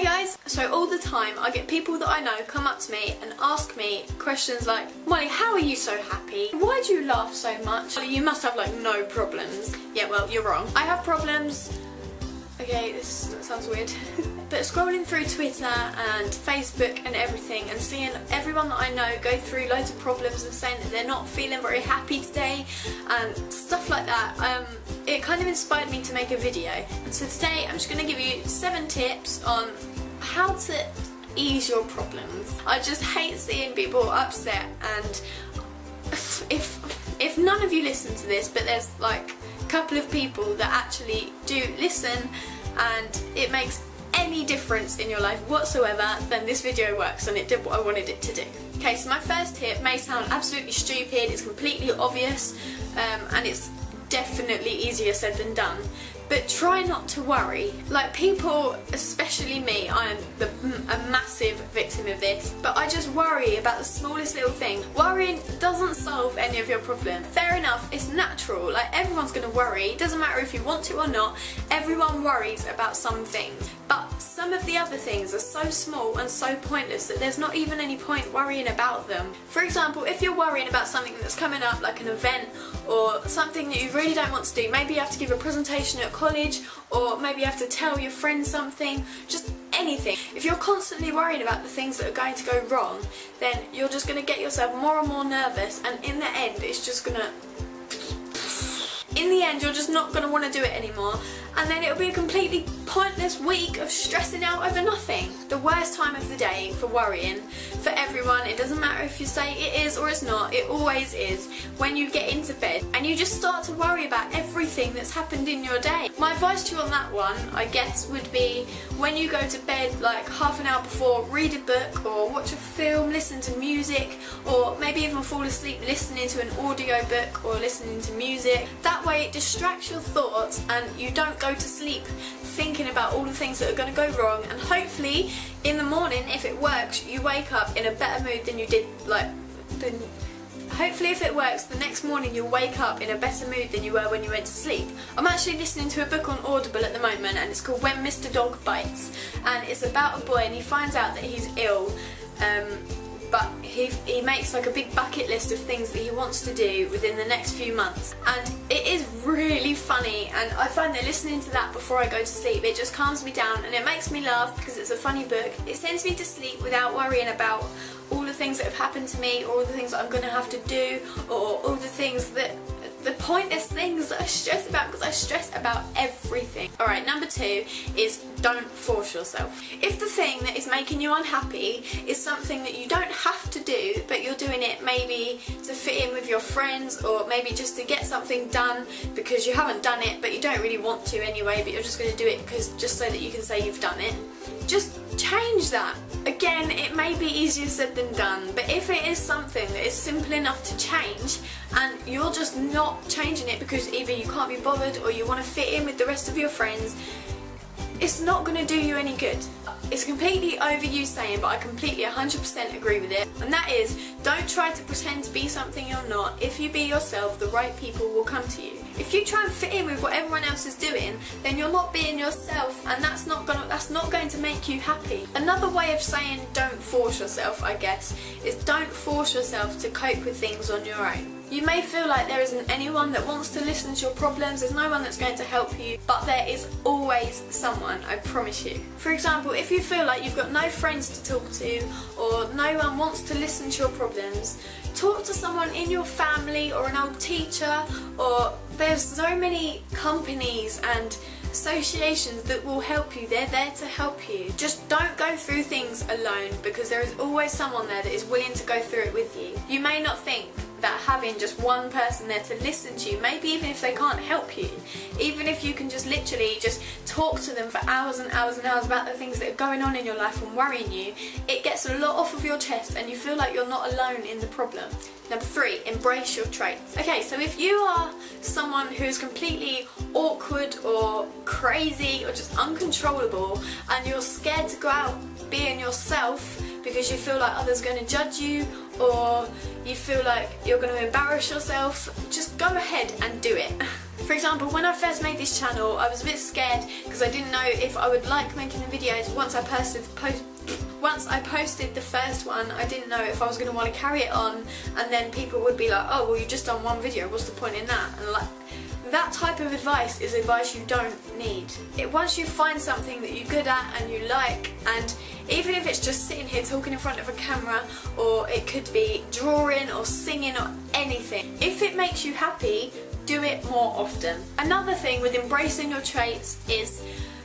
guys! So all the time I get people that I know come up to me and ask me questions like, Molly, how are you so happy? Why do you laugh so much? You must have like no problems. Yeah, well, you're wrong. I have problems. Okay, that sounds weird. But scrolling through Twitter and Facebook and everything and seeing everyone that I know go through loads of problems and saying that they're not feeling very happy today and stuff like that, it kind of inspired me to make a video. And so today I'm just going to give you 7 tips on how to ease your problems. I just hate seeing people upset, and if none of you listen to this, but there's like a couple of people that actually do listen and it makes any difference in your life whatsoever, then this video works and it did what I wanted it to do. Okay, so my first tip may sound absolutely stupid, it's completely obvious, and it's definitely easier said than done, but try not to worry. Like, people, especially me, I am a massive victim of this, but I just worry about the smallest little thing. Worrying doesn't solve any of your problem. Fair enough, it's natural, like everyone's gonna worry, it doesn't matter if you want to or not, everyone worries about some things. But some of the other things are so small and so pointless that there's not even any point worrying about them. For example, if you're worrying about something that's coming up, like an event or something that you really don't want to do, maybe you have to give a presentation at college, or maybe you have to tell your friend something, just anything. If you're constantly worried about the things that are going to go wrong, then you're just going to get yourself more and more nervous, and in the end it's just going to... In the end, you're just not going to want to do it anymore, and then it'll be a completely pointless week of stressing out over nothing. The worst time of the day for worrying, for everyone, it doesn't matter if you say it is or it's not, it always is, when you get into bed and you just start to worry about everything that's happened in your day. My advice to you on that one, I guess, would be when you go to bed, like half an hour before, read a book or watch a film, listen to music, or maybe even fall asleep listening to an audio book or listening to music. That way it distracts your thoughts and you don't go to sleep thinking about all the things that are going to go wrong, and hopefully in the morning, if it works, you wake up in a better mood than you did, hopefully if it works, the next morning you'll wake up in a better mood than you were when you went to sleep. I'm actually listening to a book on Audible at the moment, and it's called When Mr. Dog Bites, and it's about a boy and he finds out that he's ill, but he makes like a big bucket list of things that he wants to do within the next few months, and it is really funny, and I find that listening to that before I go to sleep, it just calms me down and it makes me laugh because it's a funny book. It sends me to sleep without worrying about all the things that have happened to me, or all the things that I'm going to have to do, or all the things that, the pointless things that I stress about, because I stress about everything. Alright, number 2 is don't force yourself. If the thing that is making you unhappy is something that you don't have to do, but you're doing it maybe to fit in with your friends, or maybe just to get something done because you haven't done it but you don't really want to anyway, but you're just going to do it because just so that you can say you've done it, just change that. Again, it may be easier said than done, but if it is something that is simple enough to change and you're just not changing it because either you can't be bothered or you want to fit in with the rest of your friends, it's not going to do you any good. It's completely overused saying, but I completely 100% agree with it, and that is, don't try to pretend to be something you're not. If you be yourself, the right people will come to you. If you try and fit in with what everyone else is doing, then you're not being yourself, and that's not going to make you happy. Another way of saying don't force yourself, I guess, is don't force yourself to cope with things on your own. You may feel like there isn't anyone that wants to listen to your problems, there's no one that's going to help you, but there is always someone, I promise you. For example, if you feel like you've got no friends to talk to, or no one wants to listen to your problems, talk to someone in your family or an old teacher, or there's so many companies and associations that will help you. They're there to help you. Just don't go through things alone, because there is always someone there that is willing to go through it with you. You may not think that having just one person there to listen to you, maybe even if they can't help you, even if you can just literally just talk to them for hours and hours and hours about the things that are going on in your life and worrying you, it gets a lot off of your chest and you feel like you're not alone in the problem. Number 3, embrace your traits. Okay, so if you are someone who's completely awkward or crazy or just uncontrollable, and you're scared to go out being yourself because you feel like others are going to judge you, or you feel like you're going to embarrass yourself, just go ahead and do it. For example, when I first made this channel, I was a bit scared because I didn't know if I would like making the videos. Once I posted the first one, I didn't know if I was going to want to carry it on, and then people would be like, oh well, you've just done one video, what's the point in that? And like, that type of advice is advice you don't need. Once you find something that you're good at and you like, and even if it's just sitting here talking in front of a camera, or it could be drawing or singing or anything, if it makes you happy, do it more often. Another thing with embracing your traits is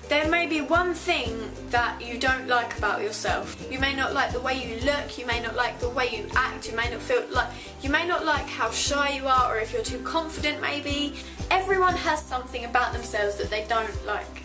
there may be one thing that you don't like about yourself. You may not like the way you look, you may not like the way you act, you may not like how shy you are, or if you're too confident maybe. Everyone has something about themselves that they don't like.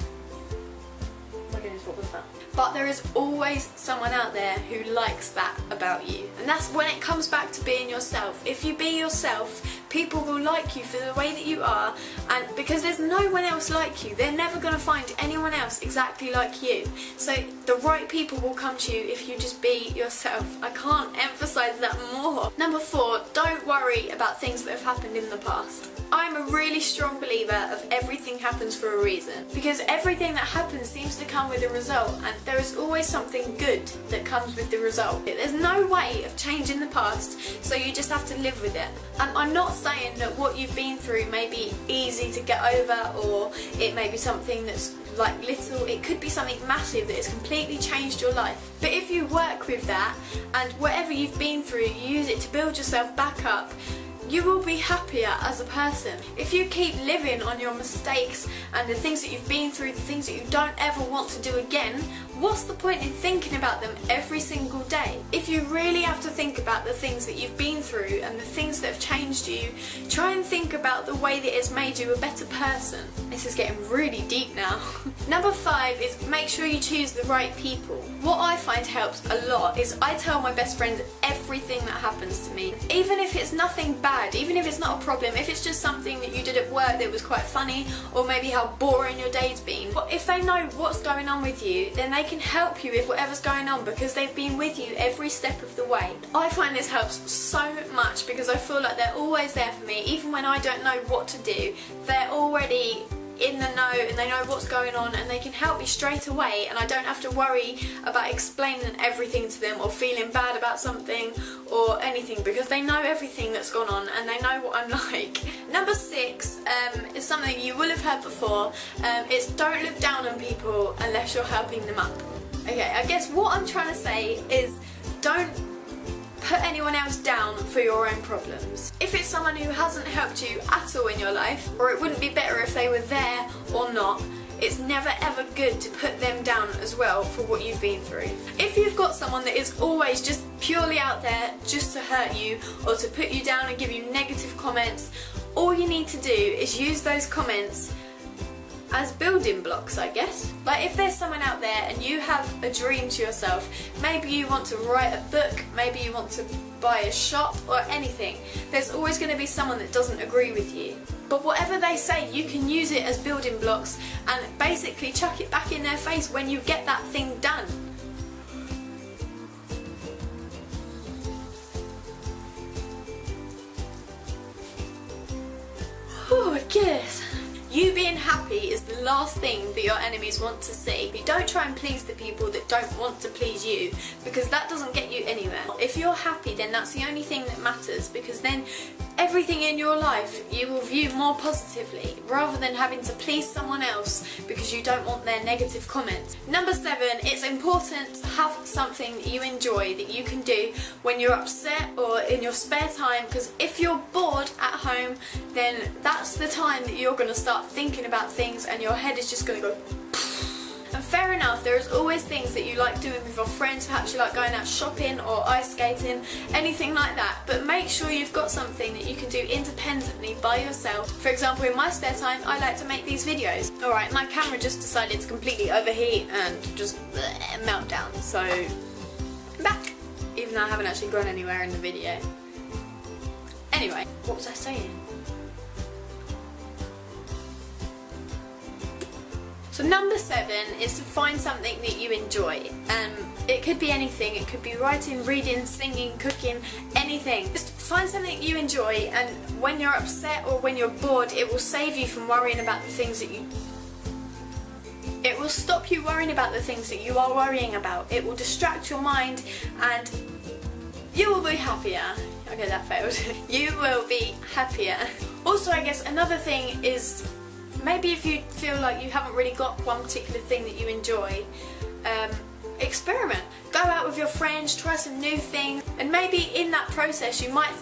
Oh my goodness, what was that? But there is always someone out there who likes that about you. And that's when it comes back to being yourself. If you be yourself, people will like you for the way that you are, and because there's no one else like you, they're never going to find anyone else exactly like you. So the right people will come to you if you just be yourself. I can't emphasise that more. Number 4, don't worry about things that have happened in the past. I'm a really strong believer of everything happens for a reason, because everything that happens seems to come with a result, and there is always something good that comes with the result. There's no way of changing the past, so you just have to live with it. And I'm not saying that what you've been through may be easy to get over, or it may be something that's like little, it could be something massive that has completely changed your life. But if you work with that, and whatever you've been through, you use it to build yourself back up, you will be happier as a person. If you keep living on your mistakes and the things that you've been through, the things that you don't ever want to do again, what's the point in thinking about them every single day? If you really have to think about the things that you've been through and the things that have changed you, try and think about the way that it's made you a better person. This is getting really deep now. Number 5 is make sure you choose the right people. What I find helps a lot is I tell my best friends everything that happens to me. Even if it's nothing bad, even if it's not a problem, if it's just something that you did at work that was quite funny, or maybe how boring your day's been. But if they know what's going on with you, then they can help you with whatever's going on because they've been with you every step of the way. I find this helps so much because I feel like they're always there for me, even when I don't know what to do. They're already in the know and they know what's going on, and they can help me straight away, and I don't have to worry about explaining everything to them or feeling bad about something or anything, because they know everything that's gone on and they know what I'm like. Number 6 is something you will have heard before. It's don't look down on people unless you're helping them up. Okay, I guess what I'm trying to say is don't put anyone else down for your own problems. If it's someone who hasn't helped you at all in your life, or it wouldn't be better if they were there or not, it's never ever good to put them down as well for what you've been through. If you've got someone that is always just purely out there just to hurt you or to put you down and give you negative comments, all you need to do is use those comments as building blocks, I guess. Like if there's someone out there and you have a dream to yourself, maybe you want to write a book, maybe you want to buy a shop or anything, there's always going to be someone that doesn't agree with you. But whatever they say, you can use it as building blocks and basically chuck it back in their face when you get that thing done. Oh my goodness. You being happy is the last thing that your enemies want to see. You don't try and please the people that don't want to please you, because that doesn't get you anywhere. If you're happy, then that's the only thing that matters, because then everything in your life you will view more positively, rather than having to please someone else because you don't want their negative comments. Number 7, it's important to have something that you enjoy that you can do when you're upset or in your spare time, because if you're bored at home, then that's the time that you're going to start thinking about things and your head is just going to go. And fair enough, there's always things that you like doing with your friends, perhaps you like going out shopping or ice skating, anything like that, but make sure you've got something that you can do independently by yourself. For example, in my spare time, I like to make these videos. Alright, my camera just decided to completely overheat and just melt down, so I'm back, even though I haven't actually gone anywhere in the video. Anyway, what was I saying? So number 7 is to find something that you enjoy. It could be anything. It could be writing, reading, singing, cooking, anything. Just find something you enjoy, and when you're upset or when you're bored, it will save you from worrying about the things that you... It will stop you worrying about the things that you are worrying about. It will distract your mind and you will be happier. Okay, that failed. You will be happier. Also, I guess another thing is, maybe if you feel like you haven't really got one particular thing that you enjoy, experiment. Go out with your friends, try some new things, and maybe in that process you might,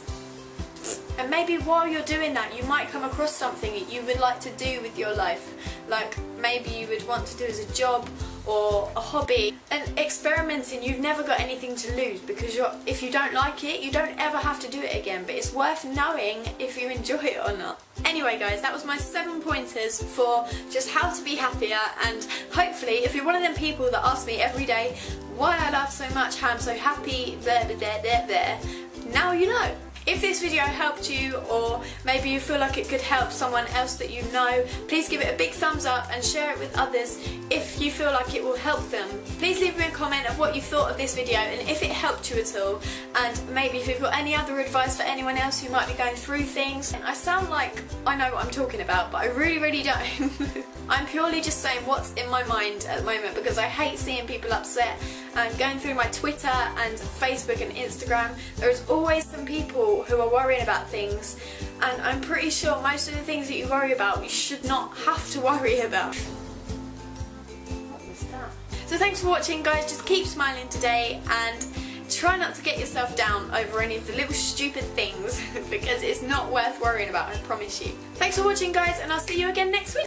and maybe while you're doing that you might come across something that you would like to do with your life. Like maybe you would want to do as a job or a hobby. And experimenting, you've never got anything to lose, because if you don't like it, you don't ever have to do it again, but it's worth knowing if you enjoy it or not. Anyway guys, that was my 7 pointers for just how to be happier, and hopefully if you're one of them people that ask me every day why I laugh so much, how I'm so happy, there, now you know. If this video helped you, or maybe you feel like it could help someone else that you know, please give it a big thumbs up and share it with others if you feel like it will help them. Please leave me a comment of what you thought of this video and if it helped you at all, and maybe if you've got any other advice for anyone else who might be going through things. I sound like I know what I'm talking about, but I really don't. I'm purely just saying what's in my mind at the moment, because I hate seeing people upset. And going through my Twitter and Facebook and Instagram, there's always some people who are worrying about things, and I'm pretty sure most of the things that you worry about you should not have to worry about. What was that? So thanks for watching guys, just keep smiling today and try not to get yourself down over any of the little stupid things because it's not worth worrying about, I promise you. Thanks for watching guys, and I'll see you again next week.